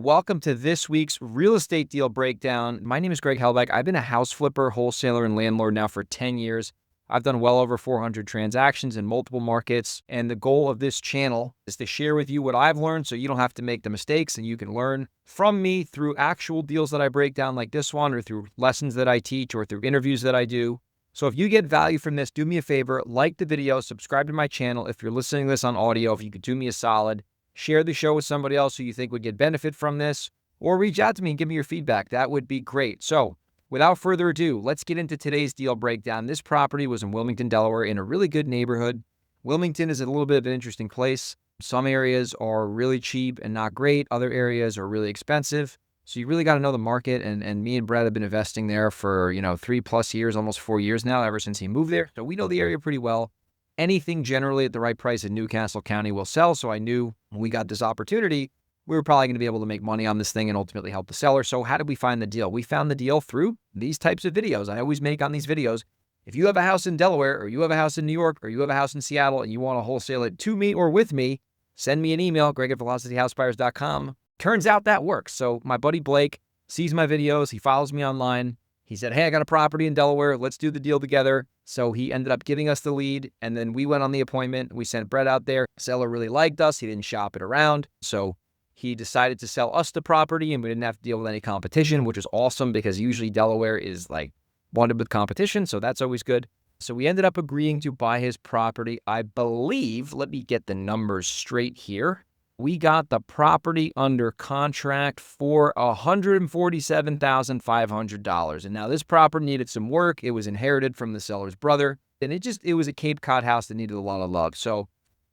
Welcome to this week's real estate deal breakdown. My name is Greg Helbeck. I've been a house flipper, wholesaler, and landlord now for 10 years. I've done well over 400 transactions in multiple markets. And the goal of this channel is to share with you what I've learned so you don't have to make the mistakes and you can learn from me through actual deals that I break down like this one, or through lessons that I teach, or through interviews that I do. So if you get value from this, do me a favor, like the video, subscribe to my channel. If you're listening to this on audio, if you could do me a solid, share the show with somebody else who you think would get benefit from this, or reach out to me and give me your feedback. That would be great. So without further ado, let's get into today's deal breakdown. This property was in Wilmington, Delaware, in a really good neighborhood. Wilmington is a little bit of an interesting place. Some areas are really cheap and not great. Other areas are really expensive. So you really got to know the market. And me and Brett have been investing there for, 3+ years, almost 4 years now, ever since he moved there. So we know the area pretty well. Anything generally at the right price in Newcastle County will sell. So I knew when we got this opportunity, we were probably going to be able to make money on this thing and ultimately help the seller. So how did we find the deal? We found the deal through these types of videos I always make on these videos. If you have a house in Delaware, or you have a house in New York, or you have a house in Seattle, and you want to wholesale it to me or with me, send me an email, greg@velocityhousebuyers.com. Turns out that works. So my buddy Blake sees my videos. He follows me online. He said, hey, I got a property in Delaware. Let's do the deal together. So he ended up giving us the lead, and then we went on the appointment. We sent Brett out there. Seller really liked us. He didn't shop it around. So he decided to sell us the property, and we didn't have to deal with any competition, which is awesome because usually Delaware is like wanted with competition. So that's always good. So we ended up agreeing to buy his property. I believe, let me get the numbers straight here. We got the property under contract for $147,500. And now this property needed some work. It was inherited from the seller's brother. And it was a Cape Cod house that needed a lot of love. So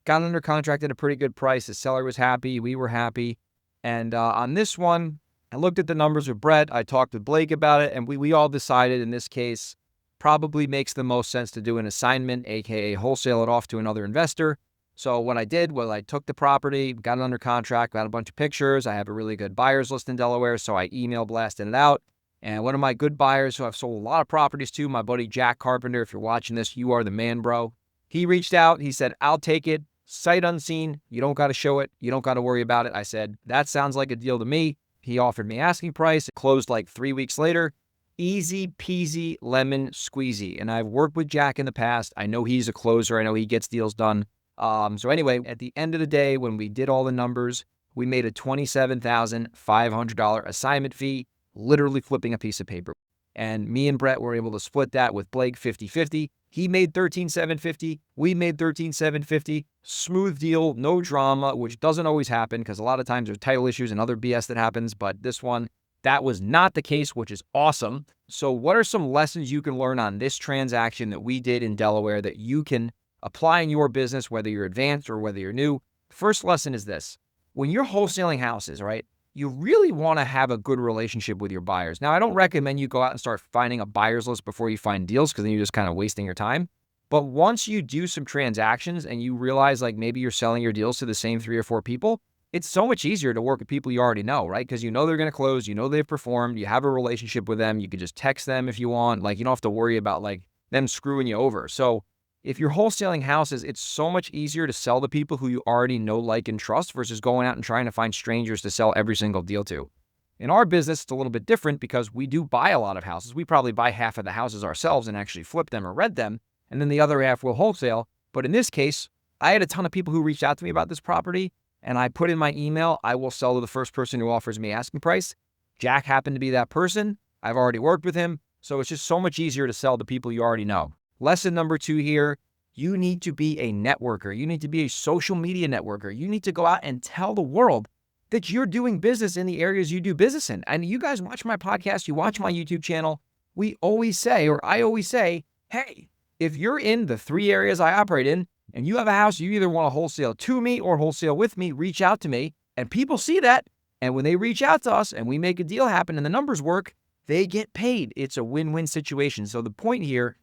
got under contract at a pretty good price. The seller was happy. We were happy. And on this one, I looked at the numbers with Brett. I talked with Blake about it. And we all decided in this case, probably makes the most sense to do an assignment, AKA wholesale it off to another investor. So what I did was I took the property, got it under contract, got a bunch of pictures. I have a really good buyers list in Delaware, so I email blasted it out. And one of my good buyers who I've sold a lot of properties to, my buddy Jack Carpenter, if you're watching this, you are the man, bro. He reached out. He said, I'll take it. Sight unseen. You don't got to show it. You don't got to worry about it. I said, that sounds like a deal to me. He offered me asking price. It closed like 3 weeks later. Easy peasy lemon squeezy. And I've worked with Jack in the past. I know he's a closer. I know he gets deals done. So anyway, at the end of the day, when we did all the numbers, we made a $27,500 assignment fee, literally flipping a piece of paper. And me and Brett were able to split that with Blake 50-50. He made $13,750. We made $13,750. Smooth deal, no drama, which doesn't always happen because a lot of times there's title issues and other BS that happens. But this one, that was not the case, which is awesome. So what are some lessons you can learn on this transaction that we did in Delaware that you can apply in your business, whether you're advanced or whether you're new? First lesson is this. When you're wholesaling houses, right, you really want to have a good relationship with your buyers. Now, I don't recommend you go out and start finding a buyer's list before you find deals because then you're just kind of wasting your time. But once you do some transactions and you realize like maybe you're selling your deals to the same 3 or 4 people, it's so much easier to work with people you already know, right? Because you know they're going to close, you know they've performed, you have a relationship with them, you can just text them if you want. Like you don't have to worry about like them screwing you over. So if you're wholesaling houses, it's so much easier to sell to people who you already know, like, and trust versus going out and trying to find strangers to sell every single deal to. In our business, it's a little bit different because we do buy a lot of houses. We probably buy half of the houses ourselves and actually flip them or rent them, and then the other half will wholesale. But in this case, I had a ton of people who reached out to me about this property, and I put in my email, I will sell to the first person who offers me asking price. Jack happened to be that person. I've already worked with him, so it's just so much easier to sell to people you already know. Lesson number 2 here, you need to be a networker. You need to be a social media networker. You need to go out and tell the world that you're doing business in the areas you do business in. And you guys watch my podcast, you watch my YouTube channel. We always say, or I always say, hey, if you're in the 3 areas I operate in and you have a house you either want to wholesale to me or wholesale with me, reach out to me. And people see that. And when they reach out to us and we make a deal happen and the numbers work, they get paid. It's a win-win situation. So the point here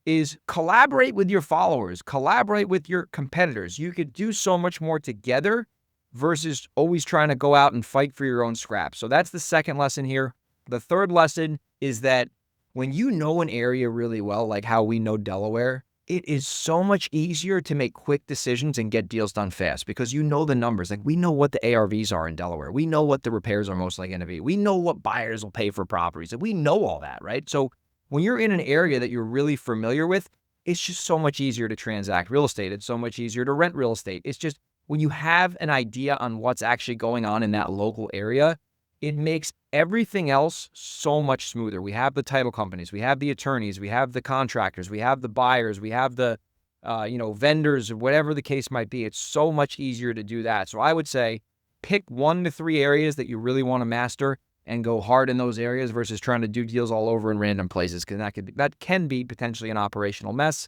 is collaborate with your followers, collaborate with your competitors. You could do so much more together versus always trying to go out and fight for your own scraps. So that's the second lesson here. The third lesson is that when you know an area really well, like how we know Delaware, It is so much easier to make quick decisions and get deals done fast because you know the numbers. Like, we know what the ARVs are in Delaware. We know what the repairs are most likely going to be. We know what buyers will pay for properties. And we know all that, right? So when you're in an area that you're really familiar with, it's just so much easier to transact real estate. It's so much easier to rent real estate. It's just when you have an idea on what's actually going on in that local area, it makes everything else so much smoother. We have the title companies, we have the attorneys, we have the contractors, we have the buyers, we have the vendors, or whatever the case might be. It's so much easier to do that. So I would say pick 1 to 3 areas that you really want to master and go hard in those areas versus trying to do deals all over in random places, because that can be potentially an operational mess.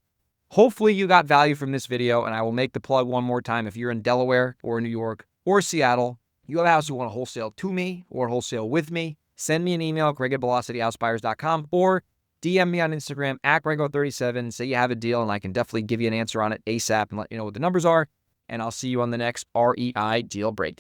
Hopefully you got value from this video, and I will make the plug one more time. If you're in Delaware or New York or Seattle, you have a house you want to wholesale to me or wholesale with me, send me an email, greg@velocityhousebuyers.com, or DM me on Instagram @grego37. Say you have a deal, and I can definitely give you an answer on it ASAP and let you know what the numbers are. And I'll see you on the next REI Deal Breakdown.